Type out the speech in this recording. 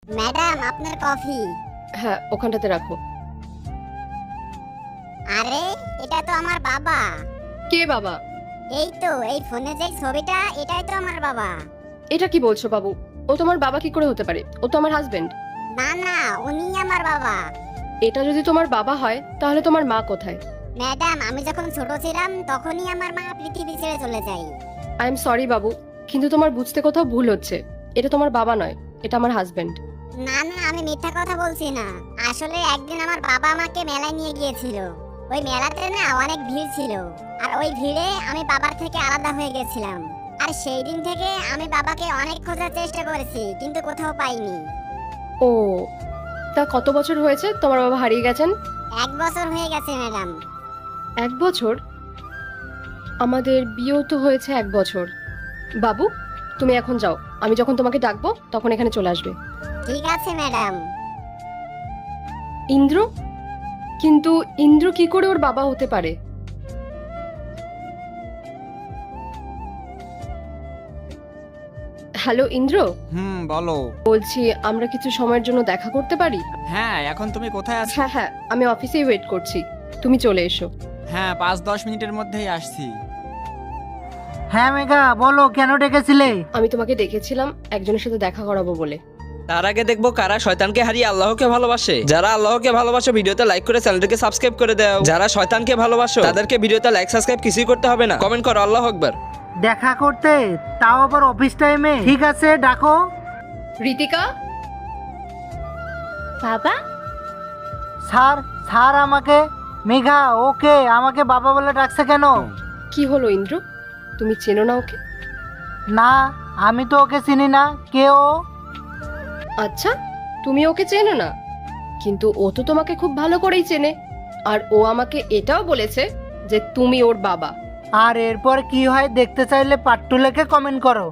Madam আপনার coffee. হ্যাঁ, ওখানটাতে রাখো। আরে এটা তো আমার বাবা। কে বাবা? এই তো এই ফোনে যে ছবিটা, এটাই তো আমার বাবা। এটা কি বলছো বাবু? ও তোমার বাবা কি করে হতে পারে? ও তো আমার হাজবেন্ড। না না, উনি আমার বাবা। এটা যদি তোমার বাবা হয় তাহলে তোমার মা কোথায়? ম্যাডাম আমি যখন ছোট ছিলাম তখনই আমার মা পৃথিবী ছেড়ে চলে যায়। আই এম সরি বাবু, কিন্তু তোমার বুঝতে কোথাও ভুল হচ্ছে। এটা তোমার বাবা নয়, এটা আমার হাজবেন্ড। না না, আমি মিথ্যা কথা বলছি না। আসলে একদিন আমার বাবা আমাকে মেলায় নিয়ে গিয়েছিল। ওই মেলাতে না অনেক ভিড় ছিল, আর ওই ভিড়ে আমি বাবার থেকে আলাদা হয়ে গেছিলাম। আর সেই দিন থেকে আমি বাবাকে অনেক খোঁজার চেষ্টা করেছি, কিন্তু কোথাও পাইনি। ও, তা কত বছর হয়েছে তোমার বাবা হারিয়ে গেছেন? 1 বছর হয়ে গেছে ম্যাডাম। 1 বছর? আমাদের বিয়েও তো হয়েছে 1 বছর। বাবু, তুমি এখন যাও, আমি যখন তোমাকে ডাকবো তখন এখানে চলে আসবে। ঠিক আছে ম্যাডাম। ইন্দ্র? কিন্তু ইন্দ্র কি করে ওর বাবা হতে পারে? হ্যালো ইন্দ্র, বলো। বলছি আমরা কিছু সময়ের জন্য দেখা করতে পারি? হ্যাঁ, এখন তুমি কোথায় আছো? হ্যাঁ হ্যাঁ, আমি অফিসেই ওয়েট করছি, তুমি চলে এসো। হ্যাঁ, 5-10 মিনিটের মধ্যেই আসছি। হ্যাঁ মেঘা, বলো কেন ডেকেছিলে? আমি তোমাকে ডেকেছিলাম একজনের সাথে দেখা করাবো বলে। তার আগে দেখবো কারা শয়তানকে হারিয়ে আল্লাহকে ভালোবাসে। যারা আল্লাহকে ভালোবাসে ভিডিওতে লাইক করে চ্যানেলটাকে সাবস্ক্রাইব করে দাও। যারা শয়তানকে ভালোবাসো তাদেরকে ভিডিওতে লাইক সাবস্ক্রাইব কিছুই করতে হবে না, কমেন্ট করো আল্লাহু আকবার। দেখা করতে? তাও আবার অফিস টাইমে? ঠিক আছে, ডাকো। ঋতিকা? বাবা, স্যার, স্যার আমাকে। মেঘা ওকে আমাকে বাবা বলে ডাকছে কেন? কি হলো ইন্দ্র, তুমি চেনো না ওকে? না, আমি তো ওকে চিনি না। কে ও? আচ্ছা, তুমি ওকে চেনো না, কিন্তু ও তো তোমাকে খুব ভালো করেই চেনে। আর ও আমাকে এটাও বলেছে যে তুমি ওর বাবা। আর এরপর কি হয় দেখতে চাইলে পার্ট 2 লিখে কমেন্ট করো।